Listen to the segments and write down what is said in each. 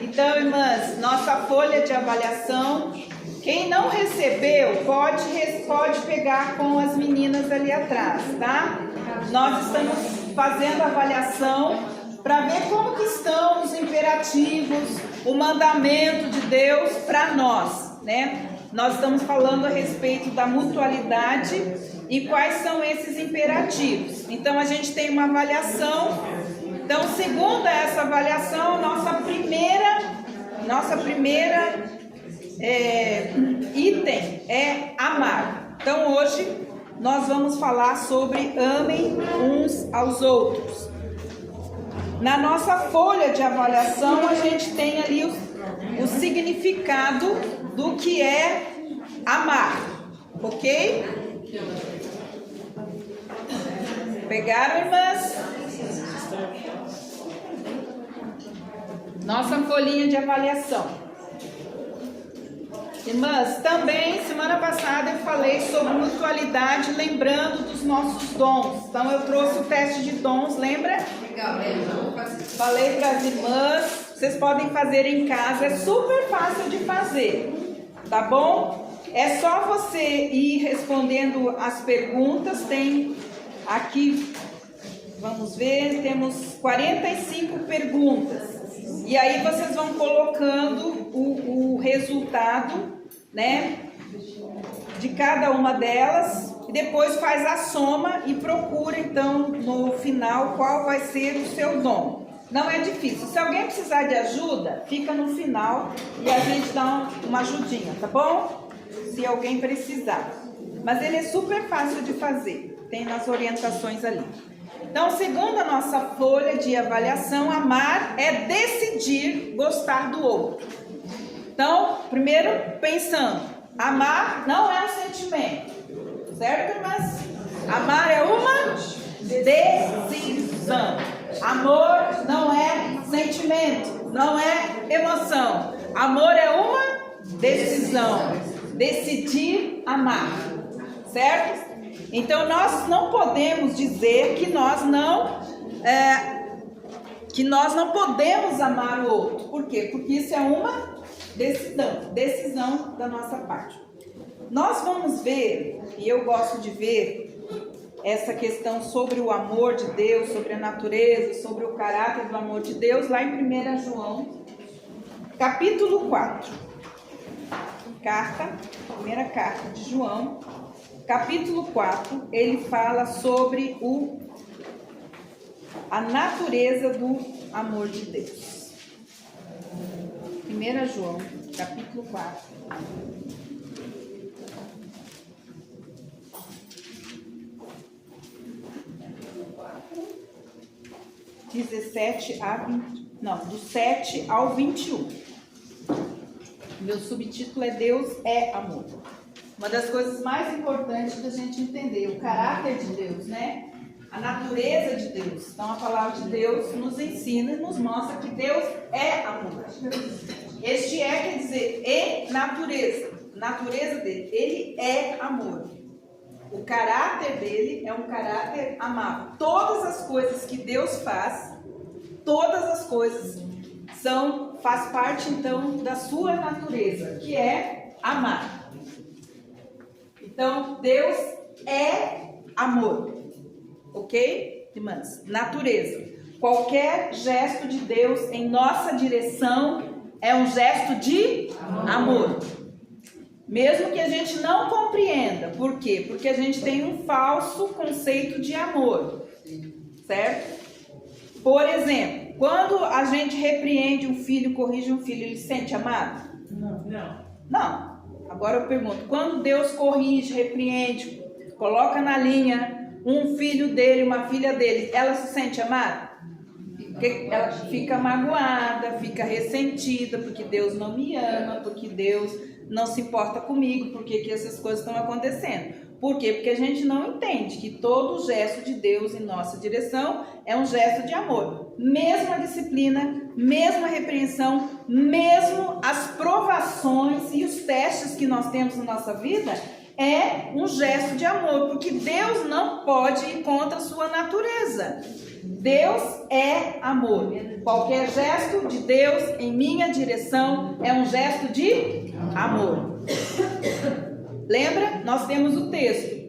Então, irmãs, nossa folha de avaliação, quem não recebeu, pode pegar com as meninas ali atrás, tá? Nós estamos fazendo a avaliação para ver como que estão os imperativos, o mandamento de Deus para nós, né? Nós estamos falando a respeito da mutualidade e quais são esses imperativos. Então, a gente tem uma avaliação. Então, segundo essa avaliação, nossa primeira item é amar. Então, hoje nós vamos falar sobre amem uns aos outros. Na nossa folha de avaliação, a gente tem ali o significado do que é amar, ok? Pegaram, irmãs? Nossa folhinha de avaliação. Irmãs, também semana passada eu falei sobre mutualidade, lembrando dos nossos dons. Então eu trouxe o teste de dons, lembra? Legal, falei para as irmãs, vocês podem fazer em casa, é super fácil de fazer, tá bom? É só você ir respondendo as perguntas, tem aqui, vamos ver, temos 45 perguntas. E aí vocês vão colocando o resultado, né, de cada uma delas, e depois faz a soma e procura então no final qual vai ser o seu dom. Não é difícil. Se alguém precisar de ajuda, fica no final e a gente dá uma ajudinha, tá bom? Se alguém precisar. Mas ele é super fácil de fazer, tem nas orientações ali. Então, segundo a nossa folha de avaliação, amar é decidir gostar do outro. Então, primeiro pensando, amar não é um sentimento, certo, irmãs? Amar é uma decisão. Amor não é sentimento, não é emoção. Amor é uma decisão. Decidir amar, certo? Então, nós não podemos dizer que nós não podemos amar o outro. Por quê? Porque isso é uma decisão da nossa parte. Nós vamos ver, e eu gosto de ver, essa questão sobre o amor de Deus, sobre a natureza, sobre o caráter do amor de Deus, lá em 1 João, capítulo 4. Primeira carta de João, capítulo 4, ele fala sobre a natureza do amor de Deus. 1 João, capítulo 4. 17 a 20, não, do 7 ao 21. Meu subtítulo é Deus é amor. Uma das coisas mais importantes da gente entender, o caráter de Deus, né? A natureza de Deus. Então a palavra de Deus nos ensina, nos mostra que Deus é amor. Este quer dizer natureza dele, ele é amor. O caráter dele é um caráter amável. Todas as coisas que Deus faz, todas as coisas faz parte então da sua natureza, que é amar. Então, Deus é amor, ok, irmãs? Natureza. Qualquer gesto de Deus em nossa direção é um gesto de amor. Mesmo que a gente não compreenda. Por quê? Porque a gente tem um falso conceito de amor, certo? Por exemplo, quando a gente repreende um filho, corrige um filho, ele se sente amado? Não. Agora eu pergunto, quando Deus corrige, repreende, coloca na linha um filho dele, uma filha dele, ela se sente amada? Porque ela fica magoada, fica ressentida, porque Deus não me ama, porque Deus não se importa comigo, porque que essas coisas estão acontecendo. Por quê? Porque a gente não entende que todo gesto de Deus em nossa direção é um gesto de amor. Mesmo a disciplina, mesmo a repreensão, mesmo as provações e os testes que nós temos na nossa vida, é um gesto de amor, porque Deus não pode ir contra a sua natureza. Deus é amor. Qualquer gesto de Deus em minha direção é um gesto de amor. Lembra? Nós temos o texto.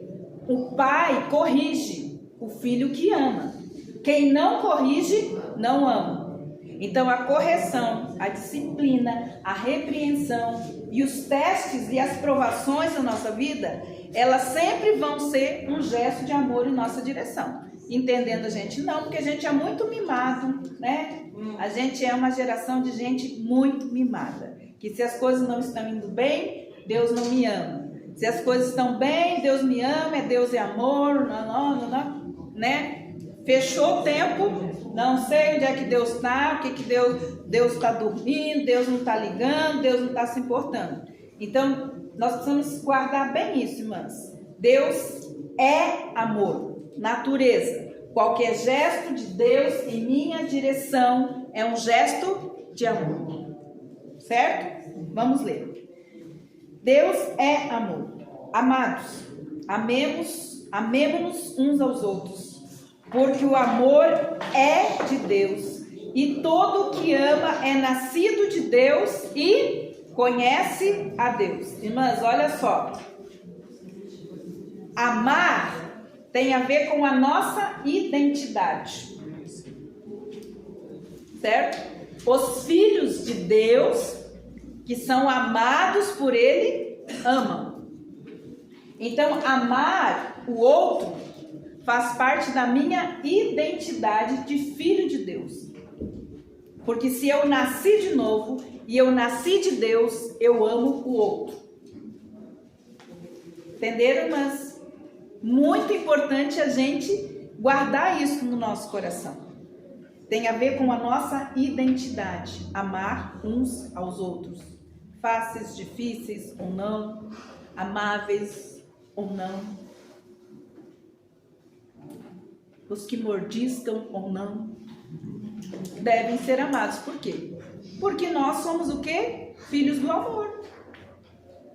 O pai corrige o filho que ama. Quem não corrige, não ama. Então a correção, a disciplina, a repreensão e os testes e as provações da nossa vida, elas sempre vão ser um gesto de amor em nossa direção. Entendendo a gente não, porque a gente é muito mimado, né? A gente é uma geração de gente muito mimada. Que se as coisas não estão indo bem, Deus não me ama. Se as coisas estão bem, Deus me ama, Deus é amor, não, né? Fechou o tempo, não sei onde é que Deus está, o que Deus está dormindo, Deus não está ligando, Deus não está se importando. Então, nós precisamos guardar bem isso, irmãs. Deus é amor. Natureza. Qualquer gesto de Deus em minha direção é um gesto de amor. Certo? Vamos ler. Deus é amor. Amados, amemo-nos uns aos outros, porque o amor é de Deus, e todo o que ama é nascido de Deus e conhece a Deus. Irmãs, olha só. Amar tem a ver com a nossa identidade, certo? Os filhos de Deus, que são amados por Ele, amam. Então, amar o outro faz parte da minha identidade de filho de Deus. Porque se eu nasci de novo e eu nasci de Deus, eu amo o outro. Entenderam, irmãs? Muito importante a gente guardar isso no nosso coração. Tem a ver com a nossa identidade. Amar uns aos outros. Fáceis, difíceis ou não. Amáveis ou não. Os que mordiscam ou não. Devem ser amados. Por quê? Porque nós somos o quê? Filhos do amor.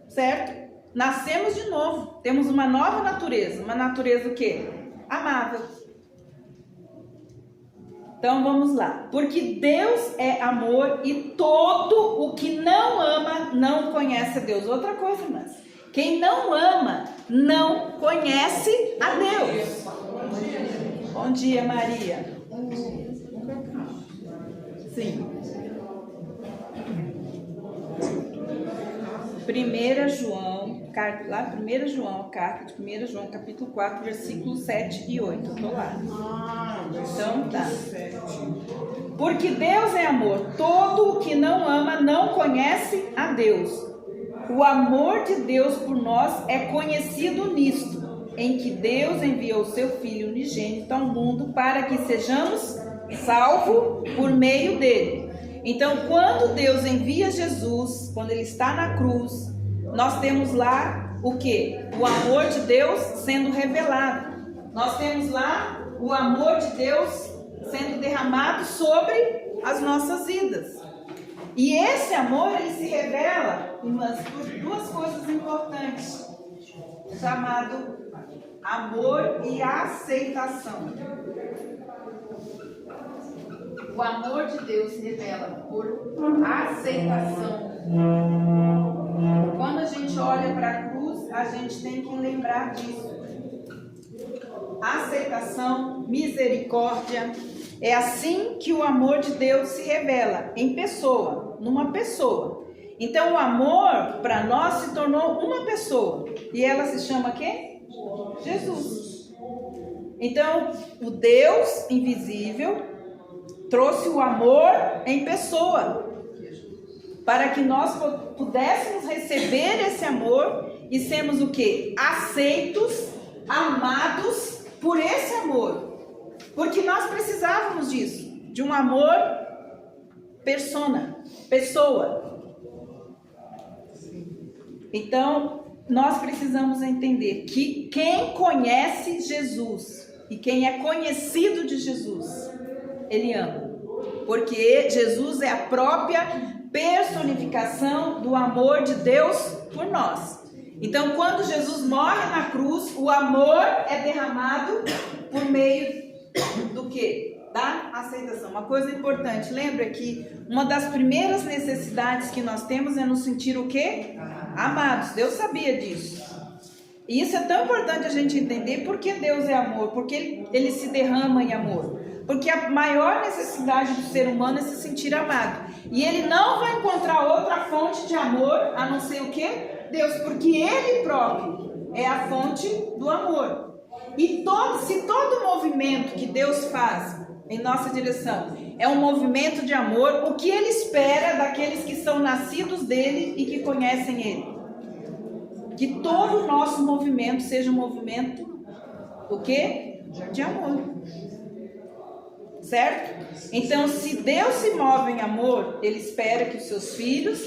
Certo? Nascemos de novo, temos uma nova natureza. Uma natureza o quê? Amável. Então vamos lá. Porque Deus é amor e todo o que não ama não conhece a Deus. Outra coisa, irmãs. Quem não ama não conhece a Deus. Bom dia, Maria. Sim. 1 João, carta de 1 João, capítulo 4, versículos 7 e 8. Eu estou lá. Então tá. Porque Deus é amor. Todo o que não ama não conhece a Deus. O amor de Deus por nós é conhecido nisto, em que Deus enviou seu Filho unigênito ao mundo para que sejamos salvos por meio dele. Então, quando Deus envia Jesus, quando Ele está na cruz, nós temos lá o quê? O amor de Deus sendo revelado. Nós temos lá o amor de Deus sendo derramado sobre as nossas vidas. E esse amor, ele se revela, irmãs, por duas coisas importantes, chamado amor e aceitação. O amor de Deus se revela por aceitação. Quando a gente olha para a cruz, a gente tem que lembrar disso. Aceitação, misericórdia. É assim que o amor de Deus se revela, em pessoa, numa pessoa. Então o amor para nós se tornou uma pessoa. E ela se chama quem? Jesus. Então o Deus invisível trouxe o amor em pessoa, para que nós pudéssemos receber esse amor e sermos o quê? Aceitos, amados por esse amor. Porque nós precisávamos disso, de um amor pessoa. Então, nós precisamos entender que quem conhece Jesus e quem é conhecido de Jesus, ele ama. Porque Jesus é a própria personificação do amor de Deus por nós. Então, quando Jesus morre na cruz, o amor é derramado por meio do quê? Da aceitação. Uma coisa importante, lembra que uma das primeiras necessidades que nós temos é nos sentir o quê? Amados. Deus sabia disso. E isso é tão importante a gente entender porque Deus é amor, porque ele se derrama em amor. Porque a maior necessidade do ser humano é se sentir amado. E ele não vai encontrar outra fonte de amor a não ser o quê? Deus, porque ele próprio é a fonte do amor. E se todo movimento que Deus faz em nossa direção é um movimento de amor, o que ele espera daqueles que são nascidos dele e que conhecem ele? Que todo o nosso movimento seja um movimento o quê? De amor. Certo? Então, se Deus se move em amor, ele espera que os seus filhos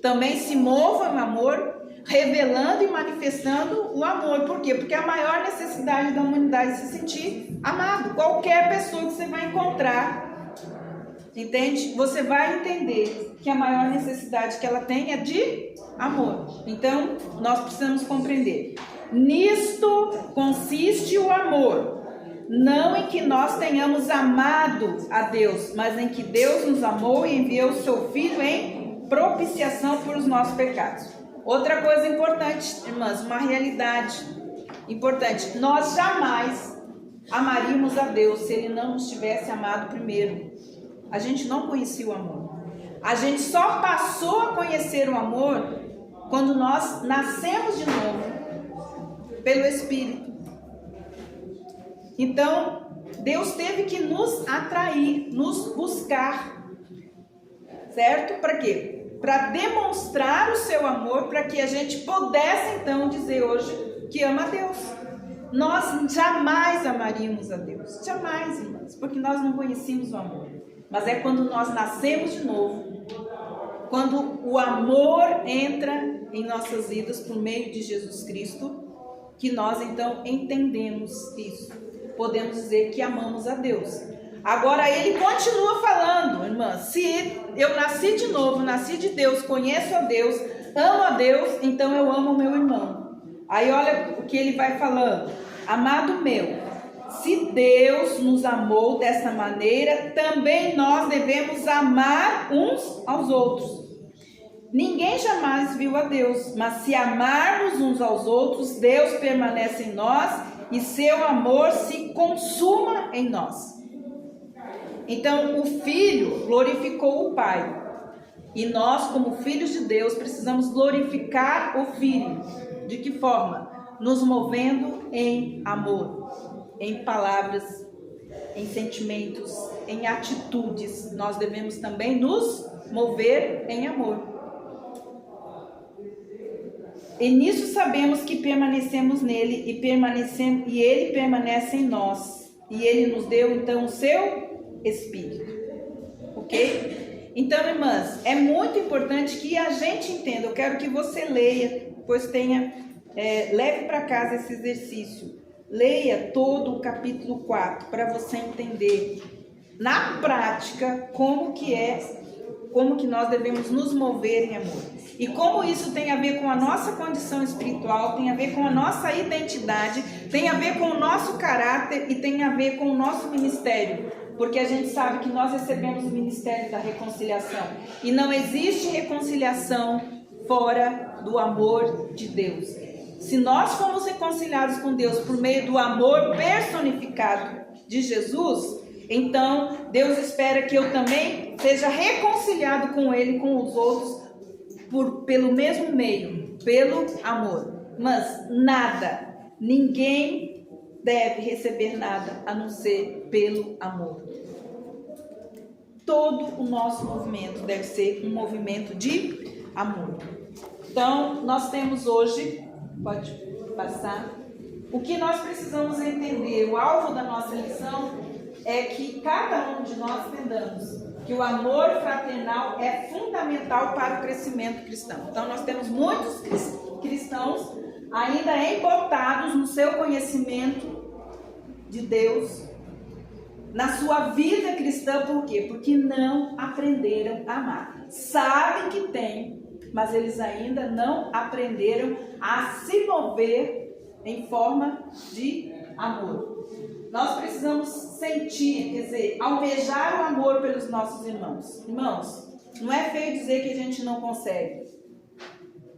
também se movam em amor, revelando e manifestando o amor. Por quê? Porque a maior necessidade da humanidade é se sentir amado. Qualquer pessoa que você vai encontrar, entende? Você vai entender que a maior necessidade que ela tem é de amor. Então, nós precisamos compreender. Nisto consiste o amor. Não em que nós tenhamos amado a Deus, mas em que Deus nos amou e enviou o seu Filho em propiciação por os nossos pecados. Outra coisa importante, irmãs, uma realidade importante. Nós jamais amaríamos a Deus se Ele não nos tivesse amado primeiro. A gente não conhecia o amor. A gente só passou a conhecer o amor quando nós nascemos de novo pelo Espírito. Então, Deus teve que nos atrair, nos buscar, certo? Para quê? Para demonstrar o seu amor, para que a gente pudesse então dizer hoje que ama a Deus. Nós jamais amaríamos a Deus, jamais, irmãos, porque nós não conhecíamos o amor. Mas é quando nós nascemos de novo, quando o amor entra em nossas vidas por meio de Jesus Cristo, que nós então entendemos isso. Podemos dizer que amamos a Deus. Agora ele continua falando, irmã, se eu nasci de novo, nasci de Deus, conheço a Deus, amo a Deus, então eu amo o meu irmão. Aí olha o que ele vai falando. Amado meu, se Deus nos amou dessa maneira, também nós devemos amar uns aos outros. Ninguém jamais viu a Deus, mas se amarmos uns aos outros, Deus permanece em nós e seu amor se consuma em nós. Então, o Filho glorificou o Pai. E nós, como filhos de Deus, precisamos glorificar o Filho. De que forma? Nos movendo em amor, em palavras, em sentimentos, em atitudes. Nós devemos também nos mover em amor. E nisso sabemos que permanecemos nele e ele permanece em nós. E ele nos deu então o seu Espírito. Ok? Então, irmãs, é muito importante que a gente entenda. Eu quero que você leia, pois leve para casa esse exercício. Leia todo o capítulo 4 para você entender na prática como que nós devemos nos mover em amor. E como isso tem a ver com a nossa condição espiritual, tem a ver com a nossa identidade, tem a ver com o nosso caráter e tem a ver com o nosso ministério. Porque a gente sabe que nós recebemos o ministério da reconciliação. E não existe reconciliação fora do amor de Deus. Se nós fomos reconciliados com Deus por meio do amor personificado de Jesus, então Deus espera que eu também seja reconciliado com Ele e com os outros pelo mesmo meio, pelo amor. Mas ninguém deve receber nada a não ser pelo amor. Todo o nosso movimento deve ser um movimento de amor. Então, nós temos hoje, pode passar, o que nós precisamos entender, o alvo da nossa lição é que cada um de nós entendamos que o amor fraternal é fundamental para o crescimento cristão. Então, nós temos muitos cristãos ainda embotados no seu conhecimento de Deus, na sua vida cristã. Por quê? Porque não aprenderam a amar. Sabem que tem, mas eles ainda não aprenderam a se mover em forma de amor. Nós precisamos sentir, quer dizer, almejar o amor pelos nossos irmãos. Irmãos, não é feio dizer que a gente não consegue,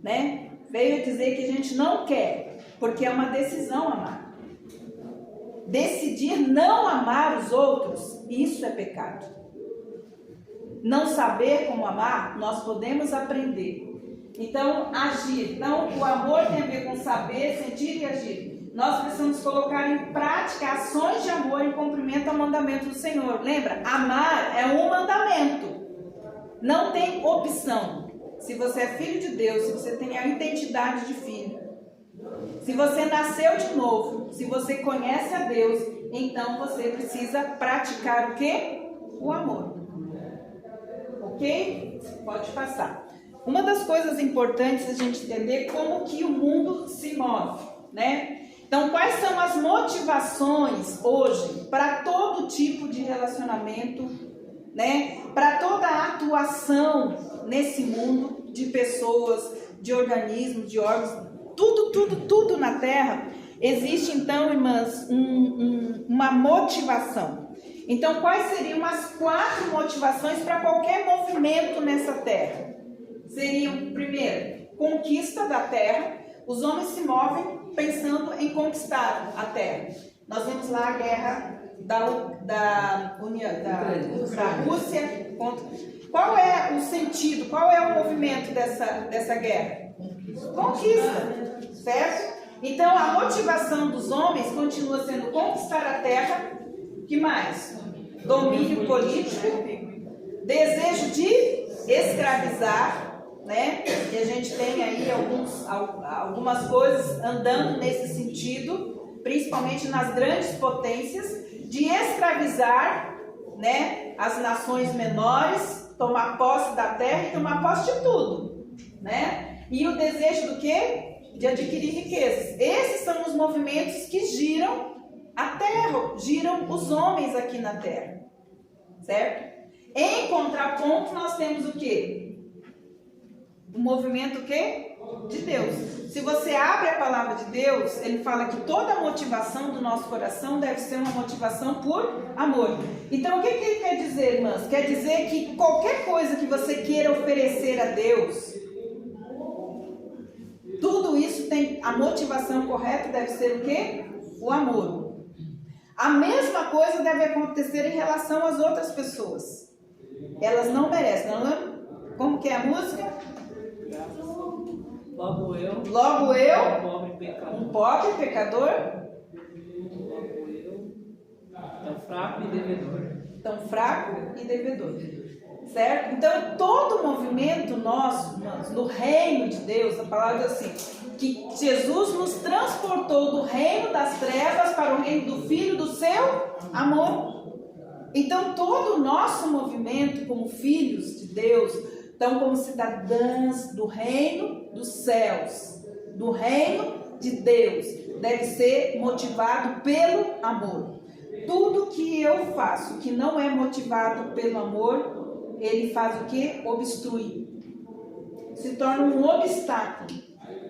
né? Feio dizer que a gente não quer, porque é uma decisão amar. Decidir não amar os outros, isso é pecado. Não saber como amar, nós podemos aprender. Então, agir. Então, o amor tem a ver com saber, sentir e agir. Nós precisamos colocar em prática ações de amor em cumprimento ao mandamento do Senhor. Lembra? Amar é um mandamento. Não tem opção. Se você é filho de Deus, se você tem a identidade de filho, se você nasceu de novo, se você conhece a Deus, então você precisa praticar o quê? O amor. Ok? Pode passar. Uma das coisas importantes a gente entender como que o mundo se move, né? Então, quais são as motivações hoje para todo tipo de relacionamento, né? Para toda a atuação nesse mundo de pessoas, de organismos, de órgãos, tudo na Terra, existe então, irmãs, uma motivação. Então, quais seriam as 4 motivações para qualquer movimento nessa Terra? Seriam, primeiro, conquista da Terra. Os homens se movem pensando em conquistar a Terra. Nós vemos lá a guerra da Rússia contra... Qual é o sentido, qual é o movimento dessa guerra? Conquista, certo? Então, a motivação dos homens continua sendo conquistar a Terra. Que mais? Domínio político, desejo de escravizar, né? E a gente tem aí algumas coisas andando nesse sentido, principalmente nas grandes potências, de escravizar, né, as nações menores, tomar posse da terra e tomar posse de tudo, né? E o desejo do quê? De adquirir riquezas. Esses são os movimentos que giram a terra, giram os homens aqui na terra, certo? Em contraponto, nós temos o quê? O movimento o quê? De Deus. Se você abre a palavra de Deus, ele fala que toda a motivação do nosso coração deve ser uma motivação por amor. Então, o que ele quer dizer, irmãs? Quer dizer que qualquer coisa que você queira oferecer a Deus, tudo isso tem a motivação correta, deve ser o quê? O amor. A mesma coisa deve acontecer em relação às outras pessoas. Elas não merecem, não é? Como que é a música? Logo eu, um pobre pecador, logo eu, tão fraco e devedor. Certo? Então, todo movimento nosso, no reino de Deus, a palavra diz assim, que Jesus nos transportou do reino das trevas para o reino do Filho do seu amor. Então, todo o nosso movimento como filhos de Deus, então como cidadãs do reino dos céus, do reino de Deus, deve ser motivado pelo amor. Tudo que eu faço que não é motivado pelo amor, ele faz o quê? Obstrui. Se torna um obstáculo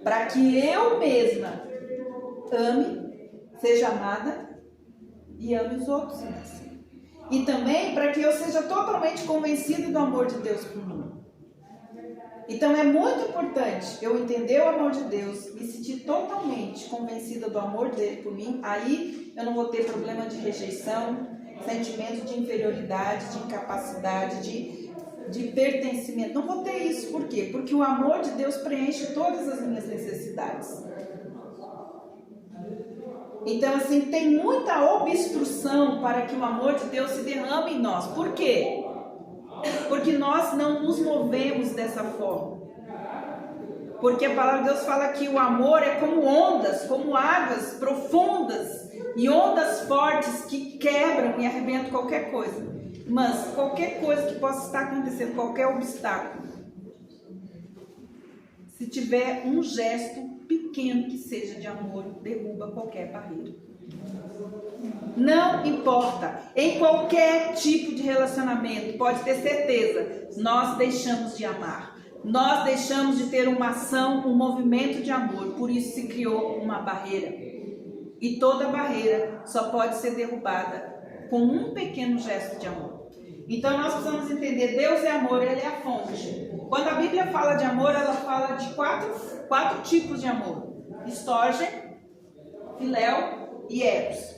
para que eu mesma ame, seja amada e ame os outros. E também para que eu seja totalmente convencida do amor de Deus por mim. Então é muito importante eu entender o amor de Deus, me sentir totalmente convencida do amor dele por mim. Aí eu não vou ter problema de rejeição, sentimento de inferioridade, de incapacidade, de pertencimento. Não vou ter isso. Por quê? Porque o amor de Deus preenche todas as minhas necessidades. Então, assim, tem muita obstrução para que o amor de Deus se derrame em nós. Por quê? Porque nós não nos movemos dessa forma. Porque a palavra de Deus fala que o amor é como ondas, como águas profundas e ondas fortes que quebram e arrebentam qualquer coisa. Mas qualquer coisa que possa estar acontecendo, qualquer obstáculo, se tiver um gesto pequeno que seja de amor, derruba qualquer barreira. Não importa, em qualquer tipo de relacionamento, pode ter certeza, nós deixamos de amar. nós deixamos de ter uma ação, um movimento de amor, por isso se criou uma barreira. E toda barreira só pode ser derrubada com um pequeno gesto de amor. Então nós precisamos entender, Deus é amor, Ele é a fonte. Quando a Bíblia fala de amor, ela fala de quatro tipos de amor: estorge, filéu e eros.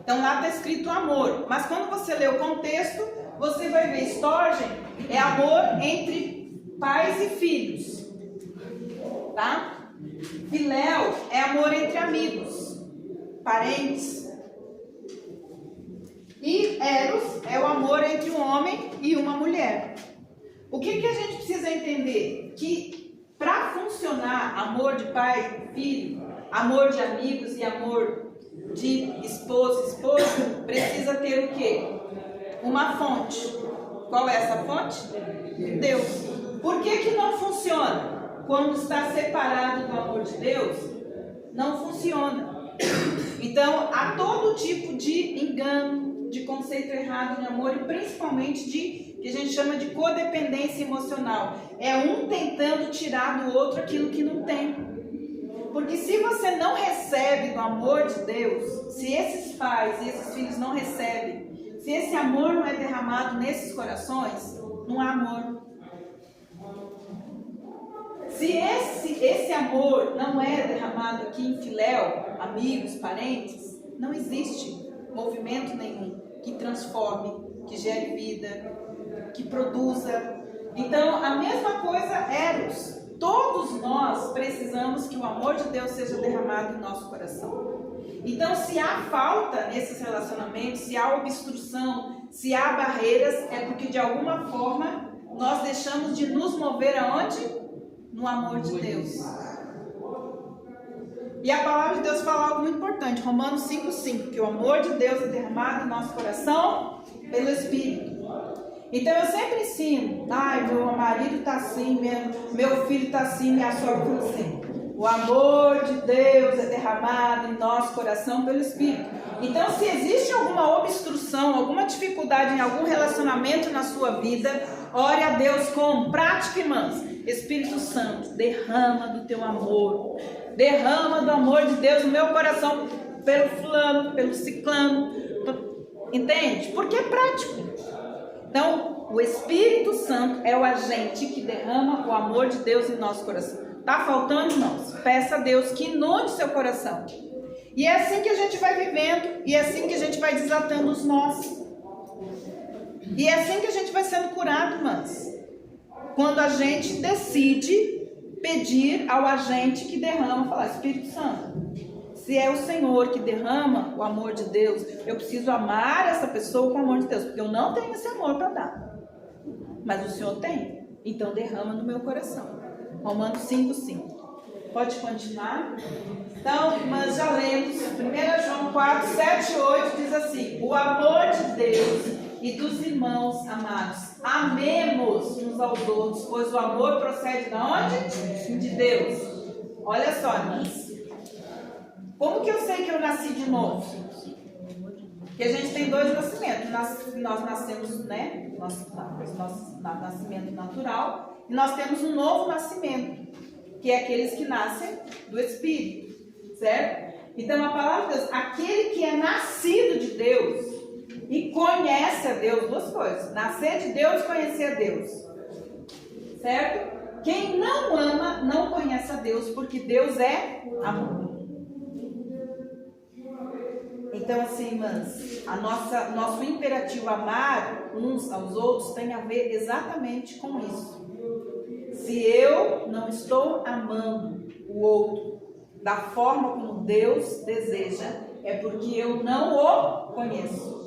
Então lá está escrito amor, mas quando você lê o contexto, você vai ver estorge é amor entre pais e filhos, tá? Filéu é amor entre amigos, parentes. E eros é o amor entre um homem e uma mulher. O que a gente precisa entender? Que para funcionar amor de pai e filho, amor de amigos e amor de esposo e esposa, precisa ter o quê? Uma fonte. Qual é essa fonte? Deus. Por que não funciona? Quando está separado do amor de Deus, não funciona. Então, há todo tipo de engano, de conceito errado de amor e principalmente de que a gente chama de codependência emocional. É um tentando tirar do outro aquilo que não tem. Porque se você não recebe do amor de Deus, se esses pais e esses filhos não recebem, se esse amor não é derramado nesses corações, não há amor. Se esse amor não é derramado aqui em filéu, amigos, parentes, não existe movimento nenhum que transforme, que gere vida, que produza. Então, a mesma coisa eros. Todos nós precisamos que o amor de Deus seja derramado em nosso coração. Então, se há falta nesses relacionamentos, se há obstrução, se há barreiras, é porque de alguma forma nós deixamos de nos mover aonde? No amor de Deus. E a palavra de Deus fala algo muito importante, Romanos 5,5, que o amor de Deus é derramado em nosso coração pelo Espírito. Então eu sempre ensino, meu marido está assim, meu filho está assim, minha sogra está assim. O amor de Deus é derramado em nosso coração pelo Espírito. Então se existe alguma obstrução, alguma dificuldade em algum relacionamento na sua vida, ore a Deus com prática e mansa. Espírito Santo, derrama do teu amor, derrama do amor de Deus no meu coração, pelo fulano, pelo ciclano, entende? Porque é prático. Então, o Espírito Santo é o agente que derrama o amor de Deus em nosso coração. Tá faltando, irmãos? Peça a Deus que inunde seu coração. E é assim que a gente vai vivendo, e é assim que a gente vai desatando os nós. E é assim que a gente vai sendo curado, irmãos. Quando a gente decide pedir ao agente que derrama, falar: Espírito Santo, se é o Senhor que derrama o amor de Deus, eu preciso amar essa pessoa com o amor de Deus, porque eu não tenho esse amor para dar, mas o Senhor tem, então derrama no meu coração. Romanos 5,5. Pode continuar? Então, mas já lemos, 1 João 4, 7 e 8 diz assim: o amor de Deus e dos irmãos amados, amemos uns aos outros, pois o amor procede de onde? De Deus. Olha só, irmãos. Como que eu sei que eu nasci de novo? Porque a gente tem dois nascimentos. Nós nascemos, né? Nosso nascimento natural. E nós temos um novo nascimento, que é aqueles que nascem do Espírito. Certo? Então a palavra de Deus, aquele que é nascido de Deus e conhece a Deus, duas coisas: nascer de Deus e conhecer a Deus. Certo? Quem não ama não conhece a Deus, porque Deus é amor. Então, assim, irmãs, nosso imperativo amar uns aos outros tem a ver exatamente com isso. Se eu não estou amando o outro da forma como Deus deseja, é porque eu não o conheço.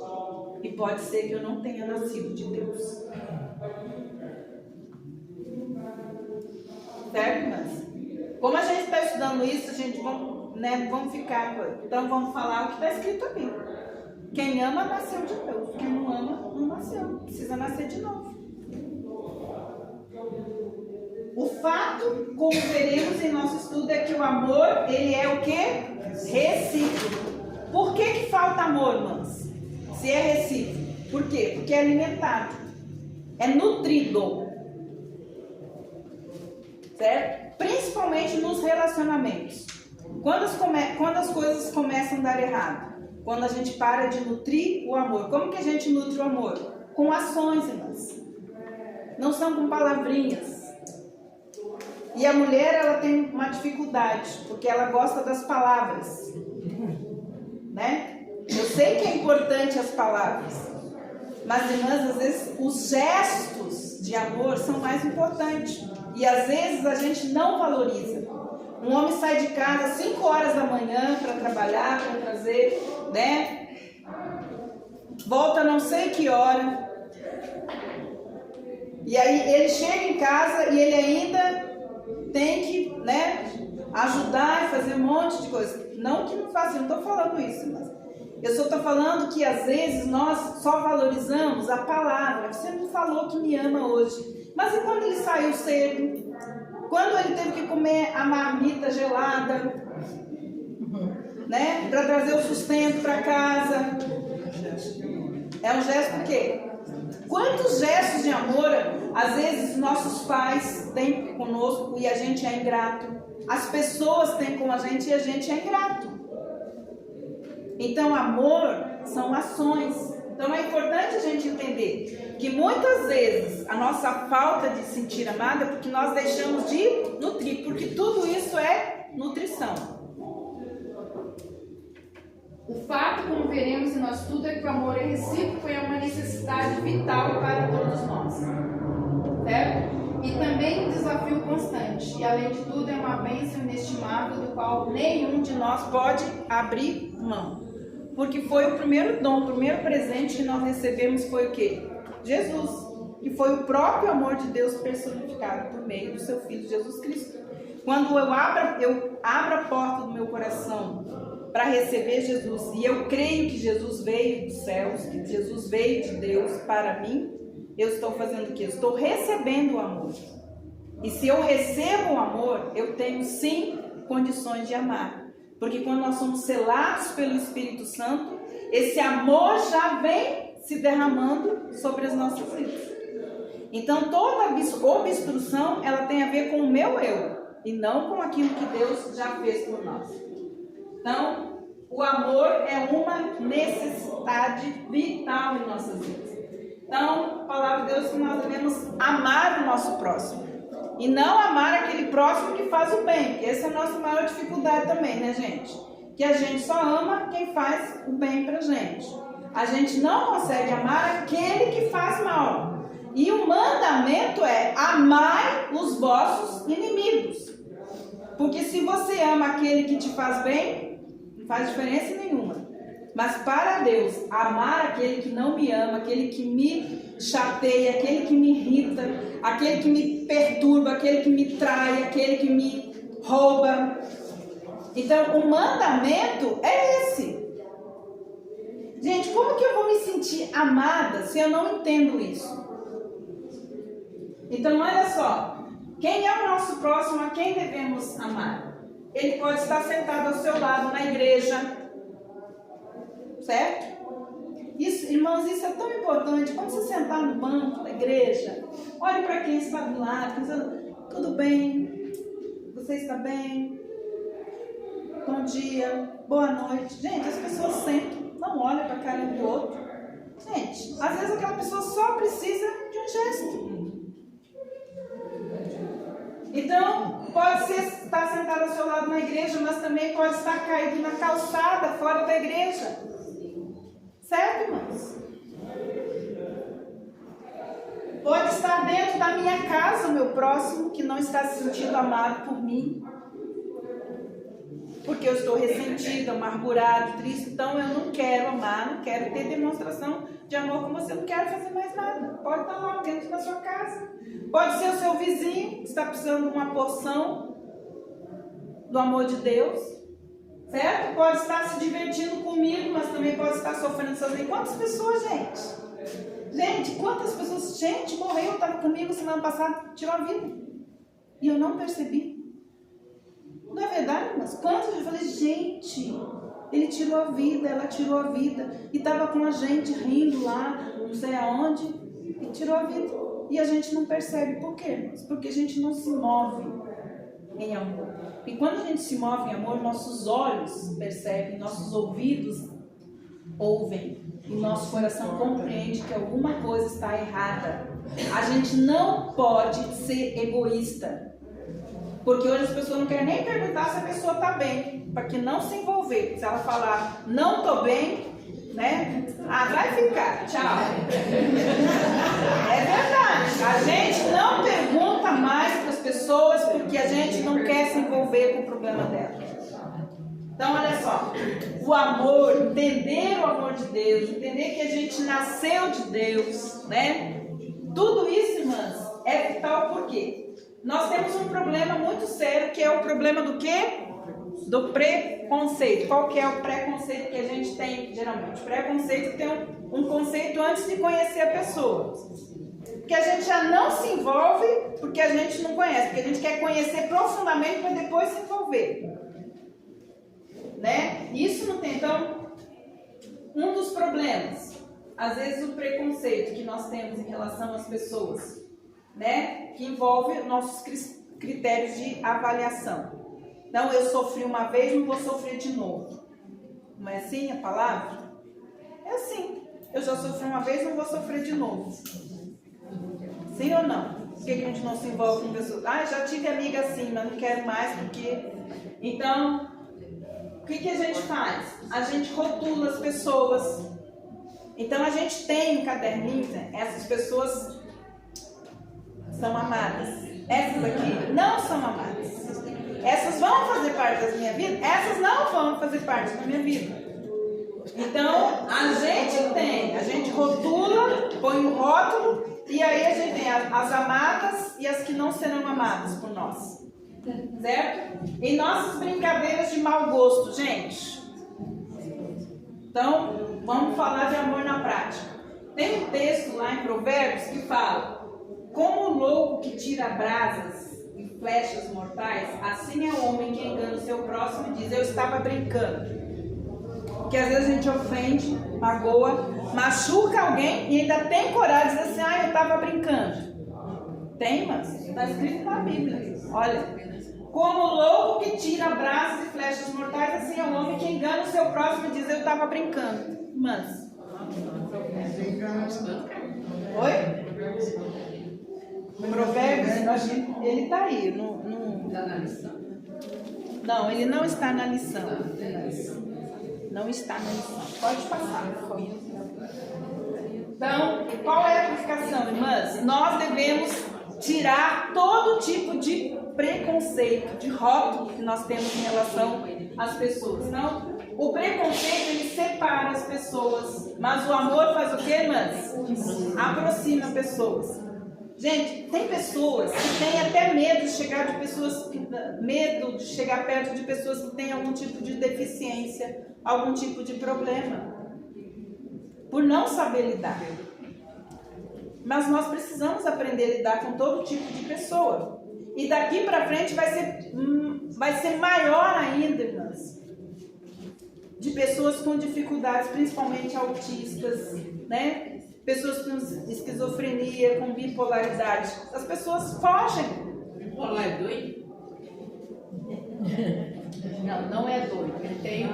E pode ser que eu não tenha nascido de Deus. Certo, irmãs? Como a gente está estudando isso, a gente vamos ficar. Então vamos falar o que está escrito aqui. Quem ama nasceu de Deus. Quem não ama não nasceu. Precisa nascer de novo. O fato, como veremos em nosso estudo, é que o amor, ele é o quê? Recíproco. Por que falta amor, irmãs? Se é recíproco. Por quê? Porque é alimentado. É nutrido. certo? Principalmente nos relacionamentos. Quando as coisas começam a dar errado? Quando a gente para de nutrir o amor. Como que a gente nutre o amor? Com ações, irmãs. Não são com palavrinhas. E a mulher, ela tem uma dificuldade, porque ela gosta das palavras, né? Eu sei que é importante as palavras, mas, irmãs, às vezes os gestos de amor são mais importantes. E às vezes a gente não valoriza. Um homem sai de casa às 5 horas da manhã para trabalhar, para trazer, né? Volta não sei que hora. E aí ele chega em casa e ele ainda tem que, né, ajudar e fazer um monte de coisa. Não que não faça, eu não estou falando isso, mas eu só estou falando que às vezes nós só valorizamos a palavra. Você não falou que me ama hoje. Mas e quando ele saiu cedo? Quando ele teve que comer a marmita gelada, né, para trazer o sustento para casa? É um gesto do quê? Quantos gestos de amor, às vezes, nossos pais têm conosco e a gente é ingrato. As pessoas têm com a gente e a gente é ingrato. Então, amor são ações. Então, é importante a gente entender que muitas vezes a nossa falta de sentir amada é porque nós deixamos de nutrir, porque tudo isso é nutrição. O fato, como veremos em nosso estudo, é que o amor é recíproco e é uma necessidade vital para todos nós, certo? E também um desafio constante, e além de tudo é uma bênção inestimável do qual nenhum de nós pode abrir mão. Porque foi o primeiro dom, o primeiro presente que nós recebemos foi o quê? Jesus, que foi o próprio amor de Deus personificado por meio do seu Filho Jesus Cristo. Quando eu abro a porta do meu coração para receber Jesus, e eu creio que Jesus veio dos céus, que Jesus veio de Deus para mim, eu estou fazendo o quê? Eu estou recebendo o amor. E se eu recebo o amor, eu tenho sim condições de amar. Porque quando nós somos selados pelo Espírito Santo, esse amor já vem se derramando sobre as nossas vidas. Então toda obstrução, ela tem a ver com o meu eu, e não com aquilo que Deus já fez por nós. Então, o amor é uma necessidade vital em nossas vidas. Então, a palavra de Deus é que nós devemos amar o nosso próximo. E não amar aquele próximo que faz o bem, porque essa é a nossa maior dificuldade também, né, gente? Que a gente só ama quem faz o bem pra gente. A gente não consegue amar aquele que faz mal. E o mandamento é: amai os vossos inimigos. Porque se você ama aquele que te faz bem, não faz diferença nenhuma. Mas para Deus, amar aquele que não me ama, aquele que me chateia, aquele que me irrita, aquele que me perturba, aquele que me trai, aquele que me rouba. Então, o mandamento é esse. Gente, como que eu vou me sentir amada se eu não entendo isso? Então, olha só. Quem é o nosso próximo, a quem devemos amar? Ele pode estar sentado ao seu lado na igreja, certo? Isso, irmãos, isso é tão importante. Quando você sentar no banco da igreja, olhe para quem está do lado, dizendo: tudo bem? Você está bem? Bom dia, boa noite. Gente, as pessoas sentam, não olham para a cara do outro. Gente, às vezes aquela pessoa só precisa de um gesto. Então, pode estar sentado ao seu lado na igreja, mas também pode estar caído na calçada, fora da igreja. Certo, irmãos? Pode estar dentro da minha casa o meu próximo que não está se sentindo amado por mim. Porque eu estou ressentido, amargurado, triste. Então eu não quero amar, não quero ter demonstração de amor com você. Eu não quero fazer mais nada. Pode estar lá dentro da sua casa. Pode ser o seu vizinho que está precisando de uma porção do amor de Deus. Certo? Pode estar se divertindo comigo, mas também pode estar sofrendo sozinho. Quantas pessoas, gente? Gente, quantas pessoas? Gente, morreu, estava comigo semana passada, tirou a vida. E eu não percebi. Não é verdade, mas quantas vezes eu falei: gente, ele tirou a vida, ela tirou a vida. E estava com a gente rindo lá, não sei aonde. e tirou a vida. E a gente não percebe por quê? Porque a gente não se move em amor. E quando a gente se move em amor, nossos olhos percebem, nossos ouvidos ouvem e nosso coração compreende que alguma coisa está errada. A gente não pode ser egoísta. Porque hoje as pessoas não querem nem perguntar se a pessoa está bem, para que não se envolver. Se ela falar, não estou bem, né? Ah, vai ficar, tchau. É verdade. A gente não pergunta mais para as pessoas porque a gente não quer se envolver com o problema dela. Então, olha só, o amor, entender o amor de Deus, entender que a gente nasceu de Deus, né? Tudo isso, irmãs, é vital porque nós temos um problema muito sério, que é o problema do quê? Do preconceito. Qual que é o preconceito que a gente tem, geralmente? Preconceito tem um conceito antes de conhecer a pessoa. Porque a gente já não se envolve porque a gente não conhece, porque a gente quer conhecer profundamente para depois se envolver. Né? Isso não tem. Então, um dos problemas, às vezes o preconceito que nós temos em relação às pessoas, né? Que envolve nossos critérios de avaliação. Então, eu sofri uma vez, não vou sofrer de novo. Não é assim a palavra? É assim. Eu já sofri uma vez, não vou sofrer de novo. Sim ou não? Por que a gente não se envolve com pessoas? Ah, já tive amiga assim, mas não quero mais porque... Então, o que a gente faz? A gente rotula as pessoas. Então, a gente tem um caderninho, né? Essas pessoas são amadas. Essas aqui não são amadas. Essas vão fazer parte da minha vida, essas não vão fazer parte da minha vida. Então, a gente rotula, põe um rótulo, e aí a gente tem as amadas e as que não serão amadas por nós. Certo? Em nossas brincadeiras de mau gosto, gente. Então, vamos falar de amor na prática. Tem um texto lá em Provérbios que fala: como o louco que tira brasas e flechas mortais, assim é o homem que engana o seu próximo e diz, eu estava brincando. Porque às vezes a gente ofende, magoa, machuca alguém e ainda tem coragem de dizer assim, eu estava brincando. Tem, mas está escrito na Bíblia. Olha, como o louco que tira brasas e flechas mortais, assim é o homem que engana o seu próximo e diz, eu estava brincando. Mas... Oi? Provérbios, ele está aí. Está na lição? Não, ele não está na lição. Não está na lição. Pode passar, por favor. Então, qual é a aplicação, irmãs? Nós devemos tirar todo tipo de preconceito, de rótulo que nós temos em relação às pessoas. Então, o preconceito, ele separa as pessoas. Mas o amor faz o quê, irmãs? Aproxima pessoas. Gente, tem pessoas que têm até medo de chegar perto de pessoas que têm algum tipo de deficiência, algum tipo de problema, por não saber lidar. Mas nós precisamos aprender a lidar com todo tipo de pessoa. E daqui para frente vai ser maior ainda, irmãs, de pessoas com dificuldades, principalmente autistas, né? Pessoas com esquizofrenia, com bipolaridade. As pessoas fogem. Bipolar é doido? Não, não é doido. Ele tem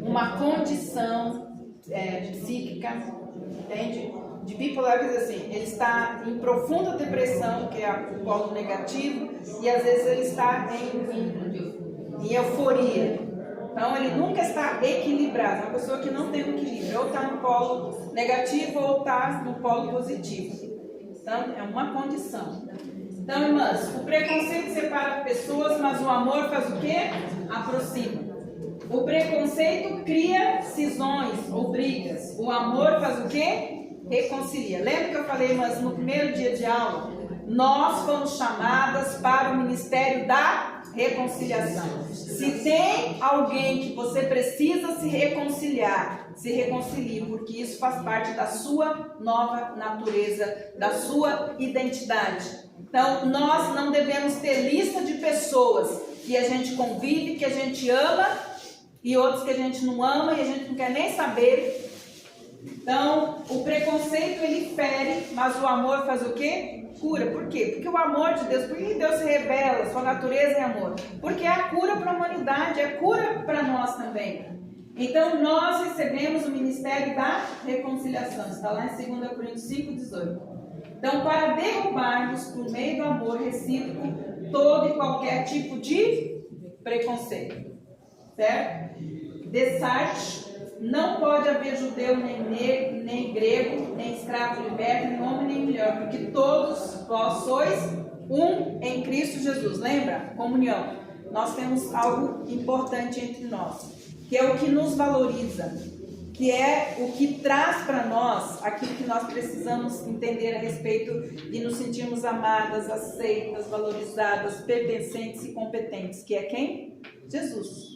uma condição psíquica, entende? De bipolar, quer dizer assim, ele está em profunda depressão, que é o polo negativo, e às vezes ele está em euforia. Então, ele nunca está equilibrado. É uma pessoa que não tem um equilíbrio. Ou está no polo negativo ou está no polo positivo. Então, é uma condição. Então, irmãs, o preconceito separa pessoas, mas o amor faz o quê? Aproxima. O preconceito cria cisões ou brigas. O amor faz o quê? Reconcilia. Lembra que eu falei, irmãs, no primeiro dia de aula? Nós fomos chamadas para o ministério da reconciliação. Se tem alguém que você precisa se reconciliar, se reconcilie, porque isso faz parte da sua nova natureza, da sua identidade. Então, nós não devemos ter lista de pessoas que a gente convive, que a gente ama, e outros que a gente não ama e a gente não quer nem saber. Então, o preconceito ele fere, mas o amor faz o quê? Cura. Por quê? Porque o amor de Deus, por que Deus se revela? Sua natureza é amor. Porque é a cura para a humanidade, é cura para nós também. Então, nós recebemos o ministério da reconciliação. Está lá em 2 Coríntios 5,18. Então, para derrubarmos, por meio do amor recíproco, todo e qualquer tipo de preconceito. Certo? Dessarte, não pode haver judeu, nem negro, nem grego, nem escravo liberto, nem homem, nem mulher, porque todos vós sois um em Cristo Jesus. Lembra? Comunhão. Nós temos algo importante entre nós, que é o que nos valoriza, que é o que traz para nós aquilo que nós precisamos entender a respeito de nos sentirmos amadas, aceitas, valorizadas, pertencentes e competentes, que é quem? Jesus.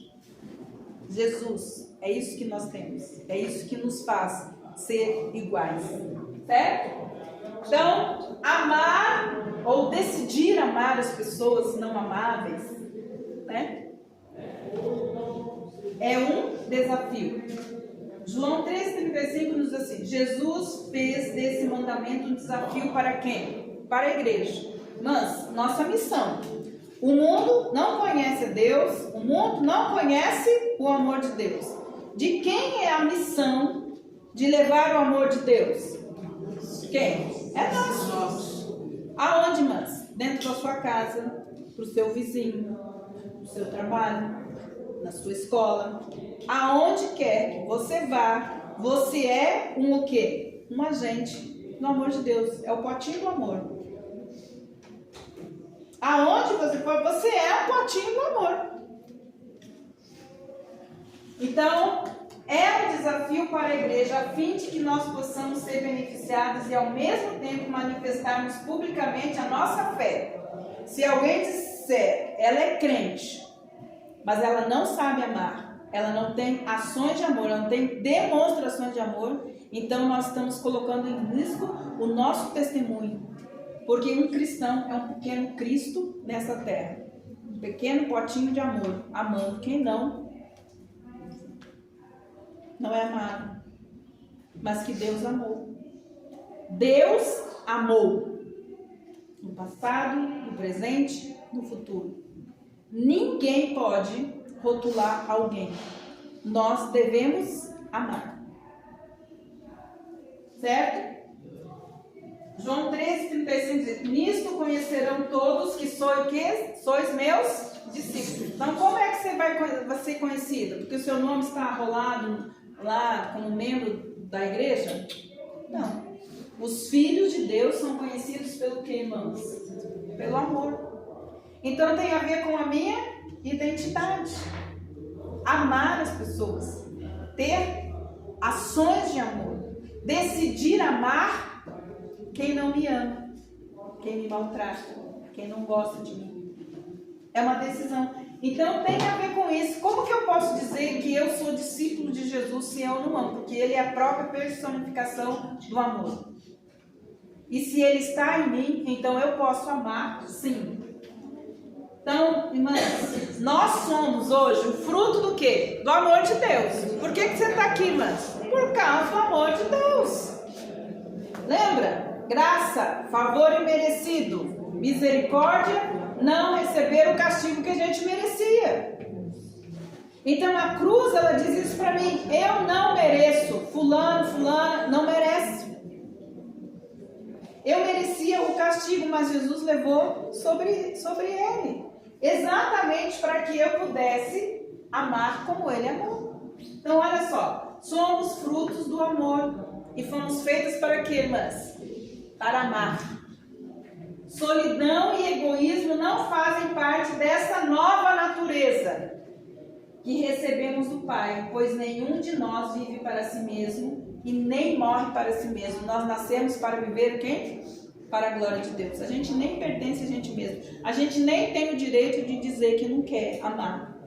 Jesus, é isso que nós temos, é isso que nos faz ser iguais, certo? Então, amar ou decidir amar as pessoas não amáveis, né? É um desafio. João 3,35 nos diz assim: Jesus fez desse mandamento um desafio para quem? Para a igreja. Mas, nossa missão. O mundo não conhece a Deus, o mundo não conhece o amor de Deus. De quem é a missão de levar o amor de Deus? Quem? É nosso. Aonde, mas? Dentro da sua casa, para o seu vizinho, no seu trabalho, na sua escola. Aonde quer que você vá, você é o quê? Um agente do amor de Deus. É o potinho do amor. Aonde você for, você é o potinho do amor. Então, é um desafio para a igreja, a fim de que nós possamos ser beneficiados e ao mesmo tempo manifestarmos publicamente a nossa fé. Se alguém disser, ela é crente, mas ela não sabe amar, ela não tem ações de amor, ela não tem demonstrações de amor, então nós estamos colocando em risco o nosso testemunho. Porque um cristão é um pequeno Cristo nessa terra. Um pequeno potinho de amor, amando quem não é amado. Mas que Deus amou. Deus amou. No passado, no presente, no futuro. Ninguém pode rotular alguém. Nós devemos amar. Certo? João 13,35 diz: nisto conhecerão todos que sois meus discípulos. Então, como é que você vai ser conhecido? Porque o seu nome está arrolado lá como membro da igreja? Não. Os filhos de Deus são conhecidos pelo que, irmãos? Pelo amor. Então, tem a ver com a minha identidade. Amar as pessoas. Ter ações de amor. Decidir amar quem não me ama, quem me maltrata, quem não gosta de mim. É uma decisão. Então tem a ver com isso. Como que eu posso dizer que eu sou discípulo de Jesus se eu não amo? Porque ele é a própria personificação do amor. E se ele está em mim, então eu posso amar sim. Então, irmãs, nós somos hoje o fruto do quê? Do amor de Deus. Por que você está aqui, irmãs? Por causa do amor de Deus. Lembra? Graça, favor imerecido, misericórdia, não receber o castigo que a gente merecia. Então a cruz, ela diz isso para mim: eu não mereço, fulana não merece. Eu merecia o castigo, mas Jesus levou sobre ele, exatamente para que eu pudesse amar como ele amou. Então olha só, somos frutos do amor e fomos feitas para quê, irmãs? Para amar. Solidão e egoísmo não fazem parte dessa nova natureza que recebemos do Pai, pois nenhum de nós vive para si mesmo e nem morre para si mesmo. Nós nascemos para viver o quê? Para a glória de Deus. A gente nem pertence a gente mesmo. A gente nem tem o direito de dizer que não quer amar.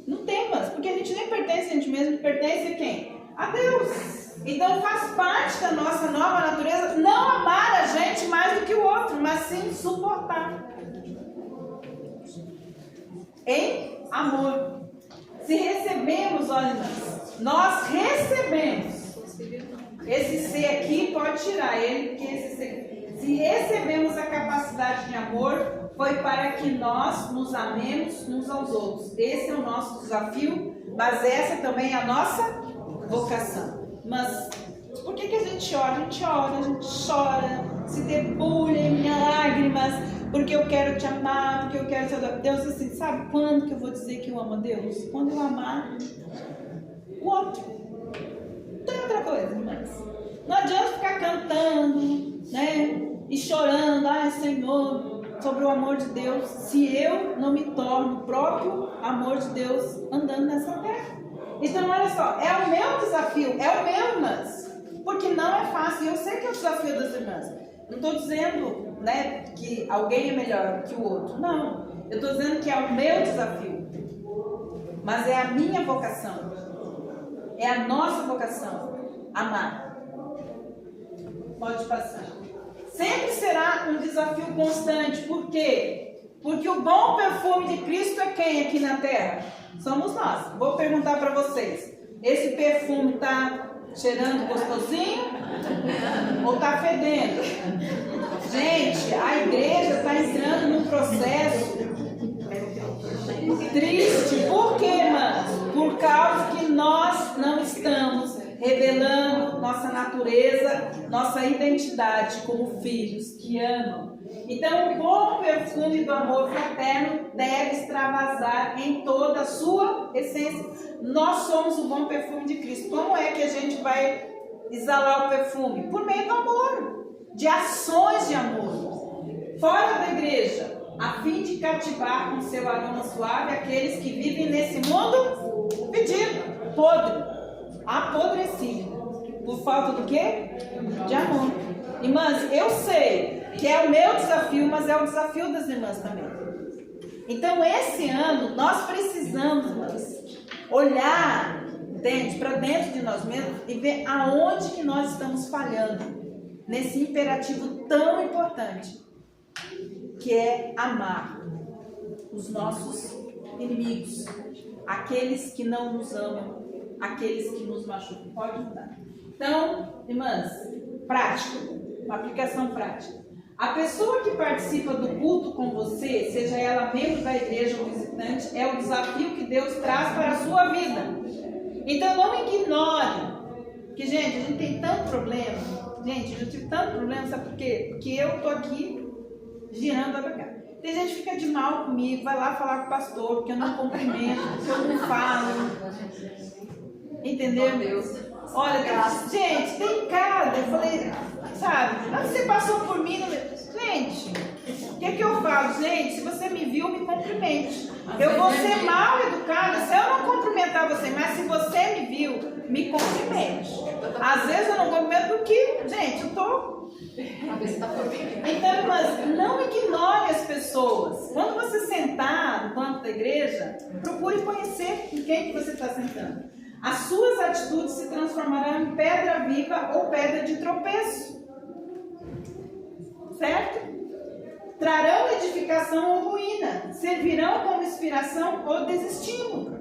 Não tem, mas porque a gente nem pertence a gente mesmo, pertence a quem? A Deus. Então faz parte da nossa nova natureza não amar a gente mais do que o outro, mas sim suportar. Em amor. Se recebemos, olha, nós recebemos Esse C aqui pode tirar ele, porque esse C, se recebemos a capacidade de amor, foi para que nós nos amemos uns aos outros. Esse é o nosso desafio, mas essa também é a nossa vocação. Mas por que a gente ora? A gente ora, a gente chora, se debulha em lágrimas, porque eu quero te amar, porque eu quero te adorar. Deus assim, sabe quando que eu vou dizer que eu amo a Deus? Quando eu amar o outro. Não tem outra coisa, irmãs. Não adianta ficar cantando, né? E chorando, ai Senhor, sobre o amor de Deus, se eu não me torno o próprio amor de Deus andando nessa terra. Então, olha só, é o meu desafio, é o meu, irmãs. Porque não é fácil, eu sei que é o desafio das irmãs. Não estou dizendo, né, que alguém é melhor que o outro. Não, eu estou dizendo que é o meu desafio. Mas é a minha vocação. É a nossa vocação. Amar. Pode passar. Sempre será um desafio constante. Por quê? Porque o bom perfume de Cristo é quem aqui na terra? Somos nós. Vou perguntar para vocês. Esse perfume está cheirando gostosinho ou está fedendo? Gente, a igreja está entrando num processo triste. Por quê, irmãs? Por causa que nós não estamos revelando nossa natureza, nossa identidade como filhos que amam. Então, o bom perfume do amor fraterno deve extravasar em toda a sua essência. Nós somos o bom perfume de Cristo. Como é que a gente vai exalar o perfume? Por meio do amor, de ações de amor, fora da igreja, a fim de cativar com seu aroma suave aqueles que vivem nesse mundo pedido, podre, apodrecido. Por falta do quê? De amor. Irmãs, eu sei que é o meu desafio, mas é o desafio das irmãs também. Então, esse ano, nós precisamos, irmãs, olhar, entende, para dentro de nós mesmos e ver aonde que nós estamos falhando nesse imperativo tão importante, que é amar os nossos inimigos, aqueles que não nos amam, aqueles que nos machucam. Pode mudar. Então, irmãs, prática, uma aplicação prática. A pessoa que participa do culto com você, seja ela membro da igreja ou visitante, é o desafio que Deus traz para a sua vida. Então, não ignore que, gente, a gente tem tanto problema. Gente, eu tive tanto problema, sabe por quê? Porque eu tô aqui girando a cá. Tem gente que fica de mal comigo, vai lá falar com o pastor, porque eu não cumprimento, porque eu não falo. Entendeu? Olha, gente, tem cada, eu falei, sabe, você passou por mim, gente, o que eu falo? Gente, se você me viu, me cumprimente. Eu vou ser mal educada se eu não cumprimentar você, mas se você me viu, me cumprimente. Às vezes eu não cumprimento porque, gente, eu tô... Então, irmãs, não ignore as pessoas. Quando você sentar no banco da igreja, procure conhecer com quem que você está sentando. As suas atitudes se transformarão em pedra viva ou pedra de tropeço. Certo? Trarão edificação ou ruína. Servirão como inspiração ou desestímulo.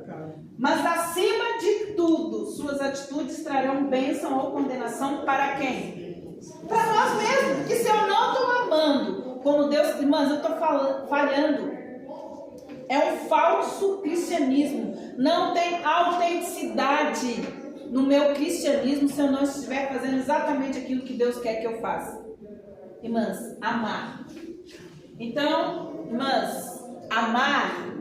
Mas acima de tudo, suas atitudes trarão bênção ou condenação para quem? Para nós mesmos. Porque se eu não estou amando como Deus... Irmãs, eu estou falhando. É um falso cristianismo. Não tem autenticidade no meu cristianismo se eu não estiver fazendo exatamente aquilo que Deus quer que eu faça. Irmãs, amar. Então, irmãs, amar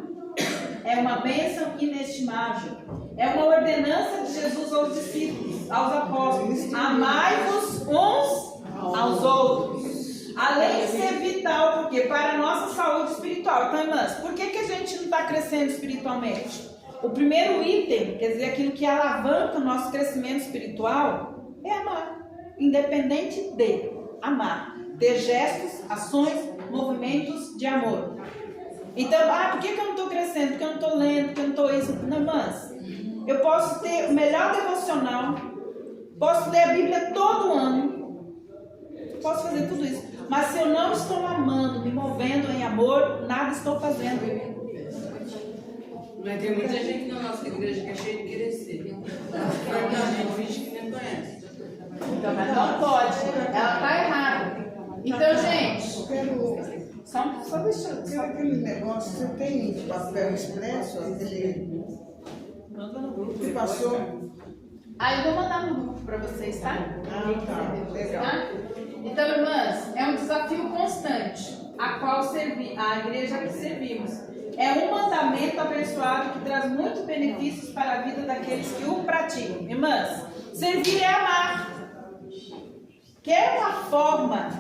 é uma bênção inestimável. É uma ordenança de Jesus aos discípulos, aos apóstolos. Amai-vos uns aos outros. Além de ser vital, porque para a nossa saúde espiritual. Então, irmãs, por que a gente não está crescendo espiritualmente? O primeiro item, quer dizer, aquilo que alavanca o nosso crescimento espiritual, é amar. Independente de amar. Ter gestos, ações, movimentos de amor. Então, por que eu não estou crescendo? Porque eu não estou lendo, porque eu não estou isso. Não, irmãs, eu posso ter o melhor devocional, posso ler a Bíblia todo ano, posso fazer tudo isso. Mas se eu não estou amando, me movendo em amor, nada estou fazendo. Mas tem muita gente na nossa igreja que é cheia de crescer. A gente finge que nem conhece. Então, mas não pode. Ela está errada. Então, gente, só deixa eu... Tem aquele negócio, você tem de papel expresso, aquele que passou. Aí eu vou mandar no grupo para vocês, tá? Tá, legal. Tá? Então, irmãs, é um desafio constante a qual a igreja que servimos. É um mandamento abençoado que traz muitos benefícios para a vida daqueles que o praticam. Irmãs, servir é amar. Quer uma forma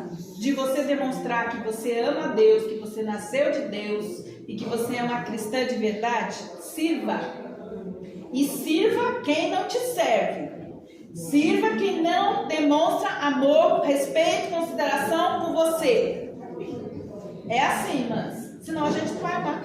de você demonstrar que você ama a Deus, que você nasceu de Deus e que você é uma cristã de verdade? Sirva. E sirva quem não te serve. Sirva quem não demonstra amor, respeito, consideração por você. É assim, irmãs. Senão a gente não vai amar.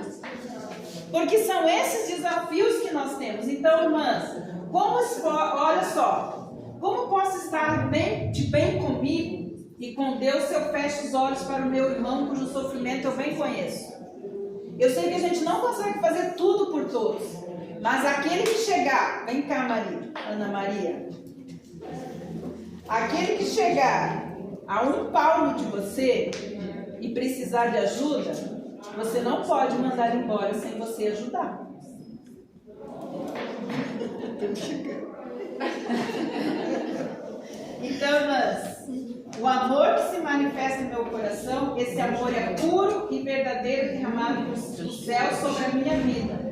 Porque são esses desafios que nós temos. Então, irmãs, olha só. Como posso estar de bem comigo e com Deus se eu fecho os olhos para o meu irmão cujo sofrimento eu bem conheço? Eu sei que a gente não consegue fazer tudo por todos. Mas aquele que chegar, vem cá, Maria, Ana Maria. Aquele que chegar a um palmo de você e precisar de ajuda, você não pode mandar embora sem você ajudar. Então, irmãs, o amor que se manifesta no meu coração, esse amor é puro e verdadeiro, derramado do céu sobre a minha vida.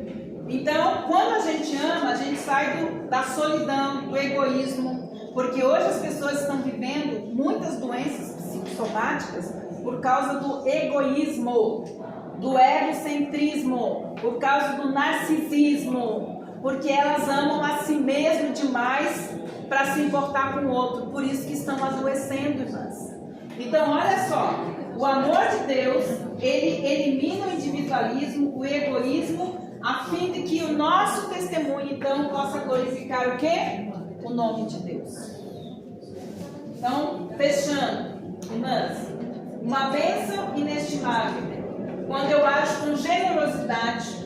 Então, quando a gente ama, a gente sai da solidão, do egoísmo, porque hoje as pessoas estão vivendo muitas doenças psicossomáticas por causa do egoísmo, do egocentrismo, por causa do narcisismo, porque elas amam a si mesmo demais para se importar com o outro, por isso que estão adoecendo, irmãs. Então, olha só, o amor de Deus, ele elimina o individualismo, o egoísmo, a fim de que o nosso testemunho, então, possa glorificar o quê? O nome de Deus. Então, fechando, irmãs, uma bênção inestimável, quando eu ajo com generosidade,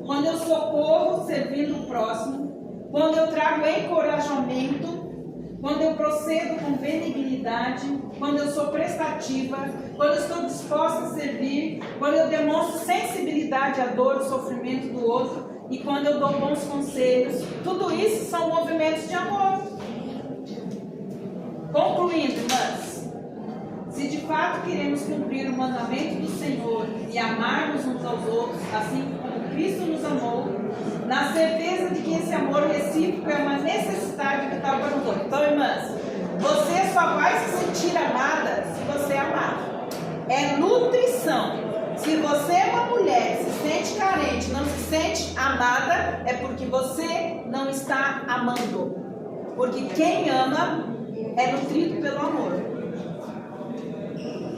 quando eu socorro servindo o próximo, quando eu trago encorajamento, quando eu procedo com benignidade, quando eu sou prestativa, quando eu estou disposta a servir, quando eu demonstro sensibilidade à dor e sofrimento do outro e quando eu dou bons conselhos. Tudo isso são movimentos de amor. Concluindo, irmãs, se de fato queremos cumprir o mandamento do Senhor e amarmos uns aos outros, assim como Cristo nos amou, na certeza de que esse amor recíproco é uma necessidade vital para os outros. Então, irmãs, você só vai se sentir amada se você amar. É nutrição. Se você é uma mulher, se sente carente, não se sente amada, é porque você não está amando. Porque quem ama é nutrido pelo amor.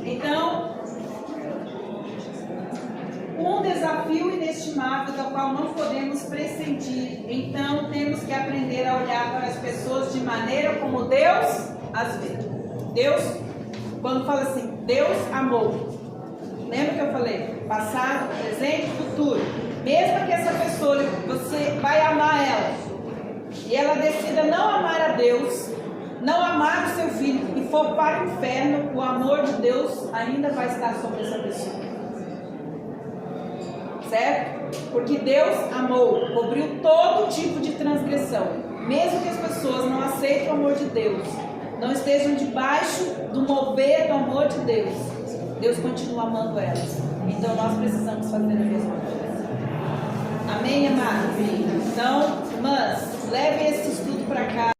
Então, um desafio inestimável do qual não podemos prescindir. Então, temos que aprender a olhar para as pessoas de maneira como Deus as vê. Deus, quando fala assim, Deus amou. Lembra que eu falei? Passado, presente, futuro. Mesmo que essa pessoa, você vai amar ela, e ela decida não amar a Deus, não amar o seu filho, e for para o inferno, o amor de Deus ainda vai estar sobre essa pessoa. Certo? Porque Deus amou, cobriu todo tipo de transgressão. Mesmo que as pessoas não aceitem o amor de Deus, não estejam debaixo do mover do amor de Deus, Deus continua amando elas. Então nós precisamos fazer a mesma coisa. Amém, amados? Então, irmãs, leve esse estudo para cá.